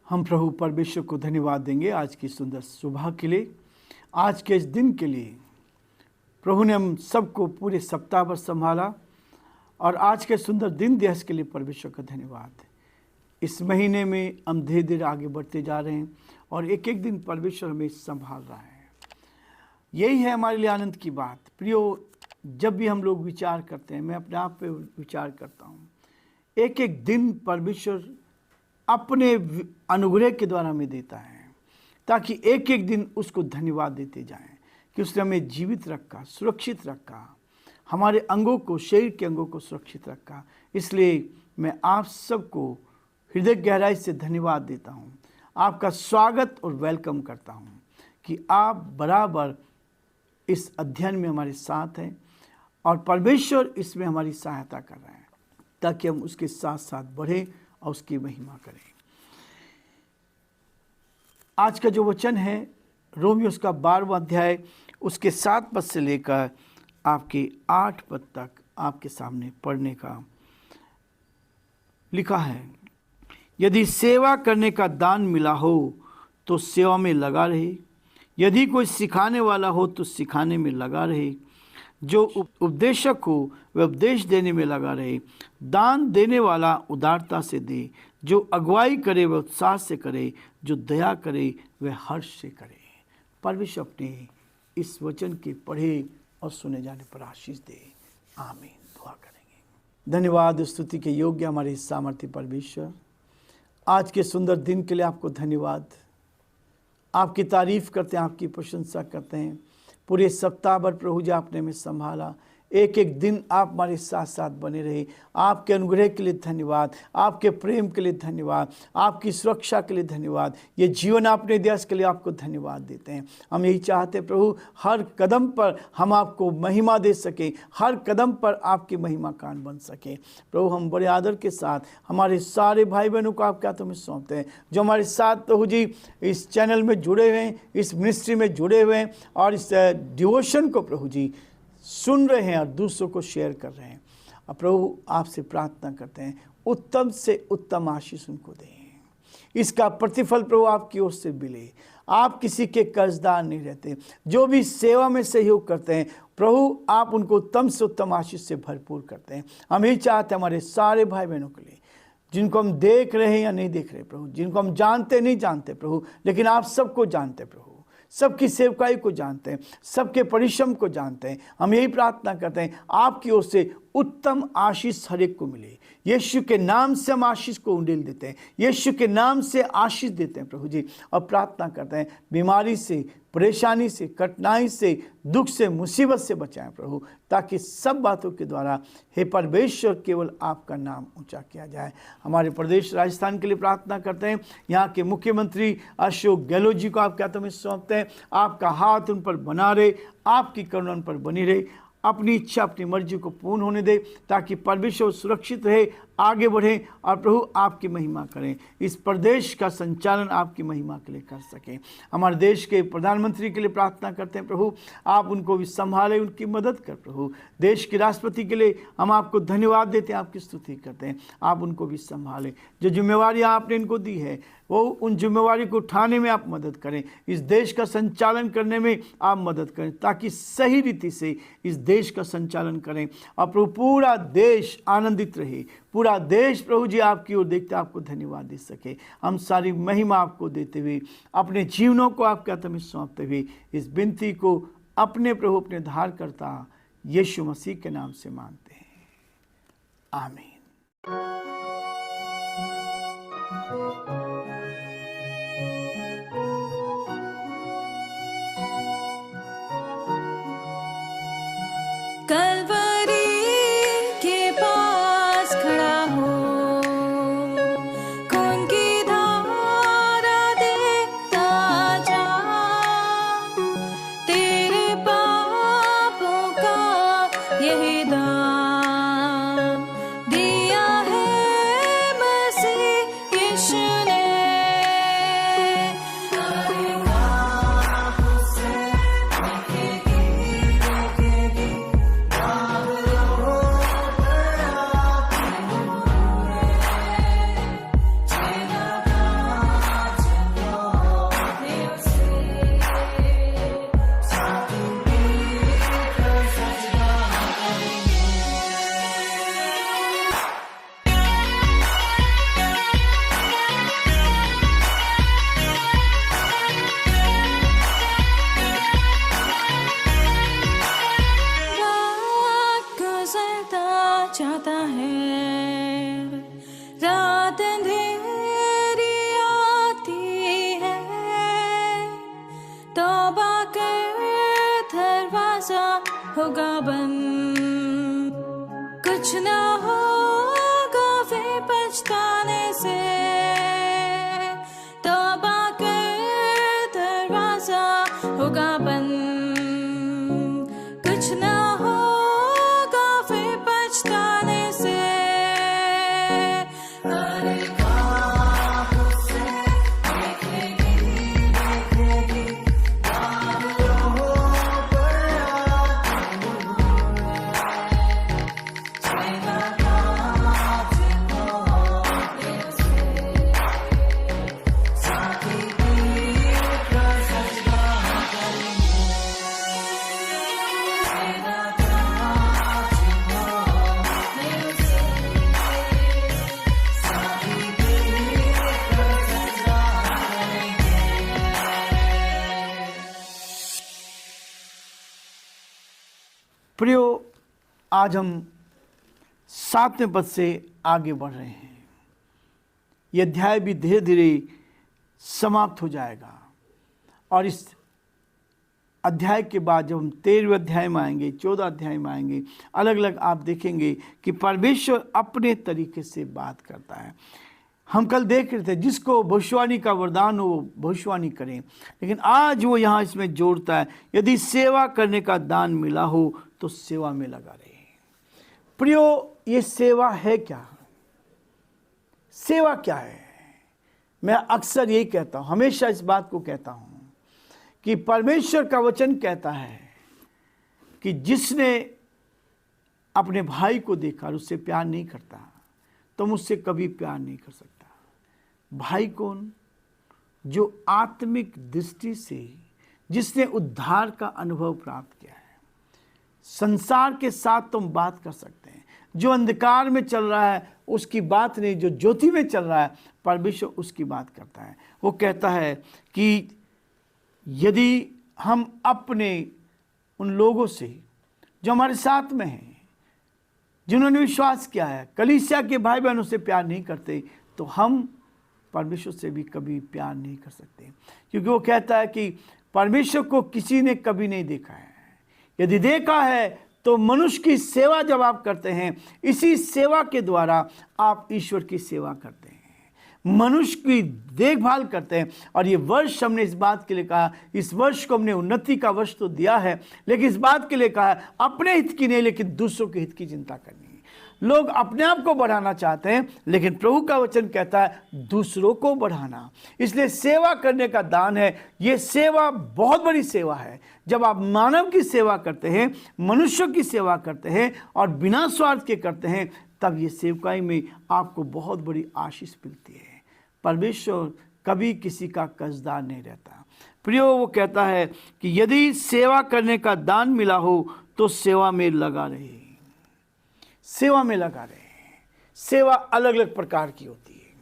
हम प्रभु परमेश्वर को धन्यवाद देंगे आज की सुंदर सुबह के लिए, आज के इस दिन के लिए। प्रभु ने हम सबको पूरे सप्ताह भर संभाला और आज के सुंदर दिन दिवस के लिए परमेश्वर का धन्यवाद। इस महीने में हम धीरे धीरे आगे बढ़ते जा रहे हैं और एक एक दिन परमेश्वर हमें संभाल रहा है। यही है हमारे लिए आनंद की बात। प्रियो, जब भी हम लोग विचार करते हैं, मैं अपने आप पे विचार करता हूँ, एक एक दिन परमेश्वर अपने अनुग्रह के द्वारा हमें देता है, ताकि एक एक दिन उसको धन्यवाद देते जाएं कि उसने हमें जीवित रखा, सुरक्षित रखा, हमारे अंगों को, शरीर के अंगों को सुरक्षित रखा। इसलिए मैं आप सबको हृदय गहराई से धन्यवाद देता हूँ, आपका स्वागत और वेलकम करता हूँ कि आप बराबर इस अध्ययन में हमारे साथ हैं और परमेश्वर इसमें हमारी सहायता कर रहे हैं, ताकि हम उसके साथ साथ बढ़ें और उसकी महिमा करें। आज का जो वचन है रोमियो उसका 12वां अध्याय उसके 7 पद से लेकर आपके 8 पद तक आपके सामने पढ़ने का लिखा है। यदि सेवा करने का दान मिला हो तो सेवा में लगा रहे, यदि कोई सिखाने वाला हो तो सिखाने में लगा रहे, जो उपदेशक हो वह उपदेश देने में लगा रहे, दान देने वाला उदारता से दे, जो अगुवाई करे वह उत्साह से करे, जो दया करे वह हर्ष से करे। परमेश्वर अपने इस वचन के पढ़े और सुने जाने पर आशीष दे। आमीन। दुआ करेंगे। धन्यवाद, स्तुति के योग्य हमारे सामर्थ्य परमेश्वर, आज के सुंदर दिन के लिए आपको धन्यवाद। आपकी तारीफ करते हैं, आपकी प्रशंसा करते हैं। पूरे सप्ताह भर प्रभु जी आपने हमें संभाला, एक एक दिन आप हमारे साथ साथ बने रहे। आपके अनुग्रह के लिए धन्यवाद, आपके प्रेम के लिए धन्यवाद, आपकी सुरक्षा के लिए धन्यवाद। ये जीवन आपने दिया, इसके लिए आपको धन्यवाद देते हैं। हम यही चाहते हैं प्रभु, हर कदम पर हम आपको महिमा दे सकें, हर कदम पर आपकी महिमा कान बन सके। प्रभु, हम बड़े आदर के साथ हमारे सारे भाई बहनों को आपके हाथों में सौंपते हैं, जो हमारे साथ प्रभु जी इस चैनल में जुड़े हुए हैं, इस मिनिस्ट्री में जुड़े हुए हैं और इस डिवोशन को प्रभु जी सुन रहे हैं और दूसरों को शेयर कर रहे हैं। अब प्रभु आपसे प्रार्थना करते हैं, उत्तम से उत्तम आशीष उनको दें, इसका प्रतिफल प्रभु आपकी ओर से मिले। आप किसी के कर्जदार नहीं रहते। जो भी सेवा में सहयोग करते हैं प्रभु, आप उनको उत्तम से उत्तम आशीष से भरपूर करते हैं। हम यही चाहते हैं हमारे सारे भाई बहनों के लिए, जिनको हम देख रहे हैं या नहीं देख रहे प्रभु, जिनको हम जानते नहीं जानते प्रभु, लेकिन आप सबको जानते प्रभु, सबकी सेवकाई को जानते हैं, सबके परिश्रम को जानते हैं। हम यही प्रार्थना करते हैं आपकी ओर से उत्तम आशीष हर एक को मिले। यीशु के नाम से हम आशीष को उंडेल देते हैं, यीशु के नाम से आशीष देते हैं प्रभु जी। और प्रार्थना करते हैं बीमारी से, परेशानी से, कठिनाई से, दुख से, मुसीबत से बचाएं प्रभु, ताकि सब बातों के द्वारा हे परमेश्वर केवल आपका नाम ऊंचा किया जाए। हमारे प्रदेश राजस्थान के लिए प्रार्थना करते हैं। यहाँ के मुख्यमंत्री अशोक गहलोत जी को आपके हाथों में सौंपते हैं। आपका हाथ उन पर बना रहे, आपकी करुणा उन पर बनी रहे, अपनी इच्छा, अपनी मर्जी को पूर्ण होने दे, ताकि परमेश्वर सुरक्षित रहे, आगे बढ़े और प्रभु आपकी महिमा करें। इस प्रदेश का संचालन आपकी महिमा के लिए कर सकें। हमारे देश के प्रधानमंत्री के लिए प्रार्थना करते हैं प्रभु, आप उनको भी संभालें, उनकी मदद कर प्रभु। देश के राष्ट्रपति के लिए हम आपको धन्यवाद देते हैं, आपकी स्तुति करते हैं। आप उनको भी संभालें, जो जिम्मेवारी आपने इनको दी है वो उन जिम्मेवारी को उठाने में आप मदद करें। इस देश का संचालन करने में आप मदद करें, ताकि सही रीति से इस देश का संचालन करें और प्रभु पूरा देश आनंदित रहे। पूरा देश प्रभु जी आपकी ओर देखते आपको धन्यवाद दे सके। हम सारी महिमा आपको देते हुए, अपने जीवनों को आपके हाथ में सौंपते हुए, इस विनती को अपने प्रभु, अपने धारकर्ता यीशु मसीह के नाम से मांगते हैं। आमीन। कलवरी के पास खड़ा हो, खून की धारा देखता जा, तेरे पापों का यही दाम दिया है मसीह यीशु ने। होगा बंद। कुछ ना होगा फिर पछताने से, तौबा कर दरवाजा होगा बंद। कुछ ना होगा फिर पछताने से। प्रियो, आज हम 7वें पद से आगे बढ़ रहे हैं। यह अध्याय भी धीरे धीरे समाप्त हो जाएगा और इस अध्याय के बाद जब हम 13वें अध्याय में आएंगे, 14 अध्याय में आएंगे, अलग अलग आप देखेंगे कि परमेश्वर अपने तरीके से बात करता है। हम कल देख रहे थे जिसको भविष्यवाणी का वरदान हो वो भविष्यवाणी करें, लेकिन आज वो यहाँ इसमें जोड़ता है यदि सेवा करने का दान मिला हो तो सेवा में लगा रहे। प्रियो, ये सेवा है क्या? सेवा क्या है? मैं अक्सर यही कहता हूँ, हमेशा इस बात को कहता हूँ कि परमेश्वर का वचन कहता है कि जिसने अपने भाई को देखा और उससे प्यार नहीं करता तो मुझसे कभी प्यार नहीं कर सकता। भाई कौन? जो आत्मिक दृष्टि से जिसने उद्धार का अनुभव प्राप्त किया है। संसार के साथ तुम बात कर सकते हैं, जो अंधकार में चल रहा है उसकी बात नहीं, जो ज्योति में चल रहा है परमेश्वर उसकी बात करता है। वो कहता है कि यदि हम अपने उन लोगों से जो हमारे साथ में हैं, जिन्होंने विश्वास किया है, कलीसिया के भाई बहनों से प्यार नहीं करते तो हम परमेश्वर से भी कभी प्यार नहीं कर सकते। क्योंकि वो कहता है कि परमेश्वर को किसी ने कभी नहीं देखा है, यदि देखा है तो मनुष्य की सेवा जब आप करते हैं, इसी सेवा के द्वारा आप ईश्वर की सेवा करते हैं, मनुष्य की देखभाल करते हैं। और ये वर्ष हमने इस बात के लिए कहा, इस वर्ष को हमने उन्नति का वर्ष तो दिया है, लेकिन इस बात के लिए कहा है अपने हित की नहीं लेकिन दूसरों के हित की चिंता करनी है। लोग अपने आप को बढ़ाना चाहते हैं, लेकिन प्रभु का वचन कहता है दूसरों को बढ़ाना। इसलिए सेवा करने का दान है। ये सेवा बहुत बड़ी सेवा है। जब आप मानव की सेवा करते हैं, मनुष्यों की सेवा करते हैं और बिना स्वार्थ के करते हैं, तब ये सेवकाई में आपको बहुत बड़ी आशीष मिलती है। परमेश्वर कभी किसी का कर्जदार नहीं रहता। प्रियो, वो कहता है कि यदि सेवा करने का दान मिला हो तो सेवा में लगा रहे। सेवा में लगा रहे। सेवा अलग अलग प्रकार की होती है।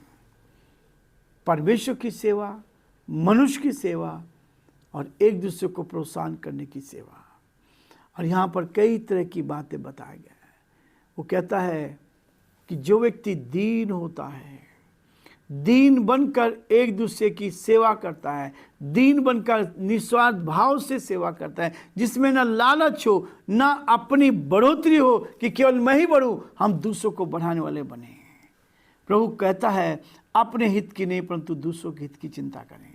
परमेश्वर की सेवा, मनुष्य की सेवा और एक दूसरे को प्रोत्साहन करने की सेवा। और यहाँ पर कई तरह की बातें बताया गया है। वो कहता है कि जो व्यक्ति दीन होता है, दीन बनकर एक दूसरे की सेवा करता है, दीन बनकर निस्वार्थ भाव से सेवा करता है, जिसमें ना लालच हो ना अपनी बढ़ोतरी हो कि केवल मैं ही बढ़ूं, हम दूसरों को बढ़ाने वाले बने। प्रभु कहता है अपने हित की नहीं परंतु दूसरों के हित की चिंता करें।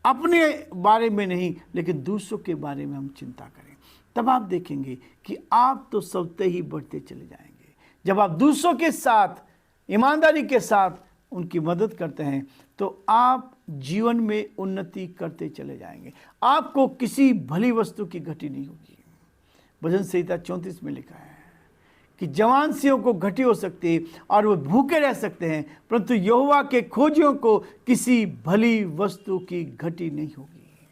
अपने बारे में नहीं लेकिन दूसरों के बारे में हम चिंता करें। तब आप देखेंगे कि आप तो सबते ही बढ़ते चले जाएंगे। जब आप दूसरों के साथ ईमानदारी के साथ उनकी मदद करते हैं तो आप जीवन में उन्नति करते चले जाएंगे। आपको किसी भली वस्तु की घटी नहीं होगी। भजन संहिता 34 में लिखा है कि जवान सिंहों को घटी हो सकती है और वो भूखे रह सकते हैं, परंतु यहोवा के खोजियों को किसी भली वस्तु की घटी नहीं होगी।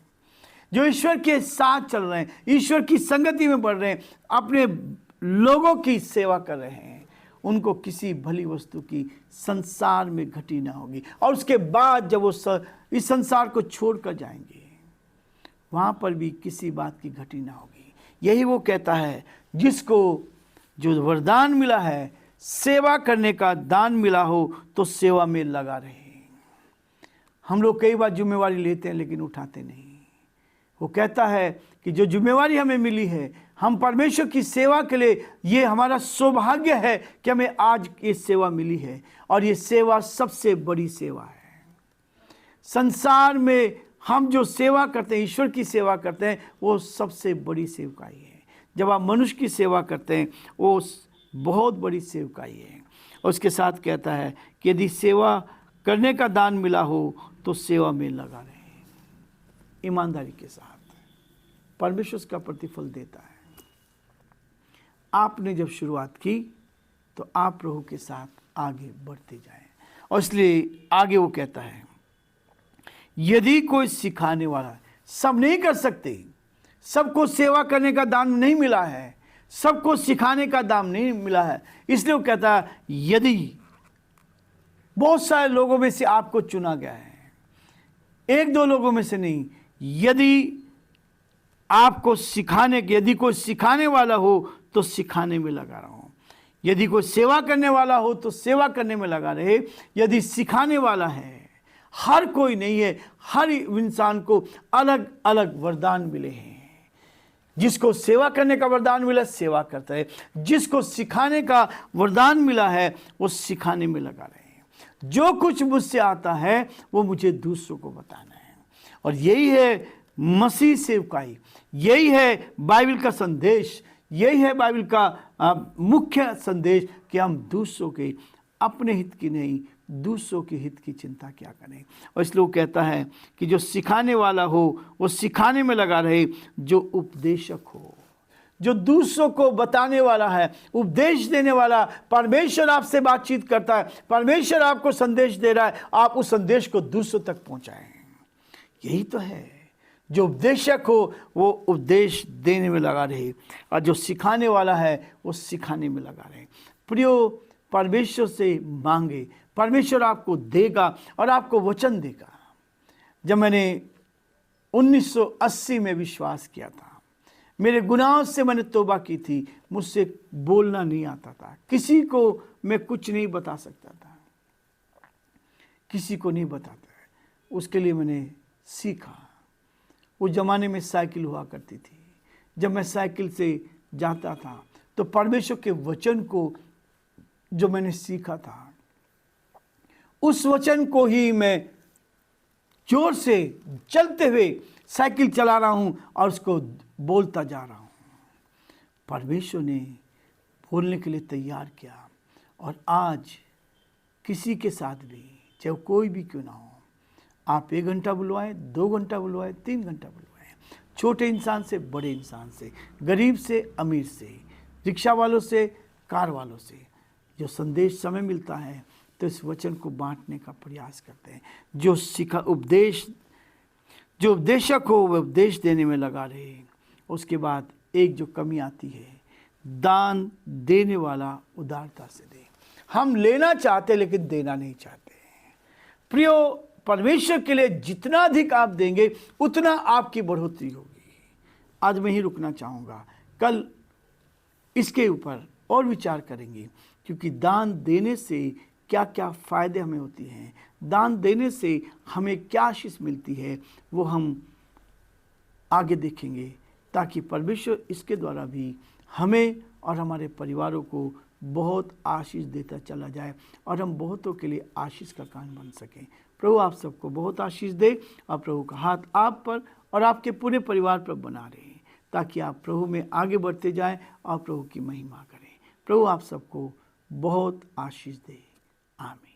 जो ईश्वर के साथ चल रहे हैं, ईश्वर की संगति में बढ़ रहे हैं, अपने लोगों की सेवा कर रहे हैं, उनको किसी भली वस्तु की संसार में घटी ना होगी। और उसके बाद जब वो इस संसार को छोड़कर जाएंगे, वहाँ पर भी किसी बात की घटी ना होगी। यही वो कहता है जिसको जो वरदान मिला है, सेवा करने का दान मिला हो तो सेवा में लगा रहे। हम लोग कई बार जिम्मेवारी लेते हैं लेकिन उठाते नहीं। वो कहता है कि जो जिम्मेवारी हमें मिली है, हम परमेश्वर की सेवा के लिए, ये हमारा सौभाग्य है कि हमें आज ये सेवा मिली है। और ये सेवा सबसे बड़ी सेवा है। संसार में हम जो सेवा करते हैं, ईश्वर की सेवा करते हैं, वो सबसे बड़ी सेवकाई है। जब आप मनुष्य की सेवा करते हैं, वो बहुत बड़ी सेवकाई है। उसके साथ कहता है कि यदि सेवा करने का दान मिला हो तो सेवा में लगा रहे, ईमानदारी के साथ। परमेश्वर उसका प्रतिफल देता है। आपने जब शुरुआत की तो आप प्रभु के साथ आगे बढ़ते जाएं। और इसलिए आगे वो कहता है, यदि कोई सिखाने वाला, सब नहीं कर सकते, सबको सेवा करने का दान नहीं मिला है, सबको सिखाने का दान नहीं मिला है, इसलिए वो कहता है यदि बहुत सारे लोगों में से आपको चुना गया है, एक दो लोगों में से नहीं, यदि आपको सिखाने, यदि कोई सिखाने वाला हो तो सिखाने में लगा रहा हूं, यदि कोई सेवा करने वाला हो तो सेवा करने में लगा रहे। यदि सिखाने वाला है, हर कोई नहीं है, हर इंसान को अलग अलग वरदान मिले हैं। जिसको सेवा करने का वरदान मिला सेवा करता है, जिसको सिखाने का वरदान मिला है वो सिखाने में लगा रहे हैं। जो कुछ मुझसे आता है वो मुझे दूसरों को बताना है। और यही है मसीह सेवकाई, यही है बाइबल का संदेश, यही है बाइबल का मुख्य संदेश कि हम दूसरों के, अपने हित की नहीं, दूसरों के हित की चिंता क्या करें। और इसलिए वो कहता है कि जो सिखाने वाला हो वो सिखाने में लगा रहे, जो उपदेशक हो, जो दूसरों को बताने वाला है, उपदेश देने वाला। परमेश्वर आपसे बातचीत करता है, परमेश्वर आपको संदेश दे रहा है, आप उस संदेश को दूसरों तक पहुंचाएं। यही तो है, जो उपदेशक हो वो उपदेश देने में लगा रहे, और जो सिखाने वाला है वो सिखाने में लगा रहे। प्रियो, परमेश्वर से मांगे, परमेश्वर आपको देगा और आपको वचन देगा। जब मैंने 1980 में विश्वास किया था, मेरे गुनाहों से मैंने तौबा की थी, मुझसे बोलना नहीं आता था, किसी को मैं कुछ नहीं बता सकता था, किसी को नहीं बताता है। उसके लिए मैंने सीखा। उस ज़माने में साइकिल हुआ करती थी, जब मैं साइकिल से जाता था तो परमेश्वर के वचन को जो मैंने सीखा था, उस वचन को ही मैं जोर से चलते हुए साइकिल चला रहा हूं और उसको बोलता जा रहा हूं। परमेश्वर ने बोलने के लिए तैयार किया। और आज किसी के साथ भी, चाहे कोई भी क्यों ना हो, आप 1 घंटा बुलवाएं, 2 घंटा बुलवाएं, 3 घंटा बुलवाएं, छोटे इंसान से बड़े इंसान से, गरीब से अमीर से, रिक्शा वालों से, कार वालों से, जो संदेश समय मिलता है तो इस वचन को बांटने का प्रयास करते हैं। जो उपदेशक हो वह उपदेश देने में लगा रहे। उसके बाद एक जो कमी आती है, दान देने वाला उदारता से दे। हम लेना चाहते लेकिन देना नहीं चाहते। प्रियो, परमेश्वर के लिए जितना अधिक आप देंगे उतना आपकी बढ़ोतरी होगी। आज मैं ही रुकना चाहूँगा, कल इसके ऊपर और विचार करेंगे, क्योंकि दान देने से क्या क्या फ़ायदे हमें होती हैं, दान देने से हमें क्या आशीष मिलती है, वो हम आगे देखेंगे, ताकि परमेश्वर इसके द्वारा भी हमें और हमारे परिवारों को बहुत आशीष देता चला जाए और हम बहुतों के लिए आशीष का कारण बन सकें। प्रभु आप सबको बहुत आशीष दे और प्रभु का हाथ आप पर और आपके पूरे परिवार पर बना रहे, ताकि आप प्रभु में आगे बढ़ते जाएं और प्रभु की महिमा करें। प्रभु आप सबको बहुत आशीष दे। आमीन।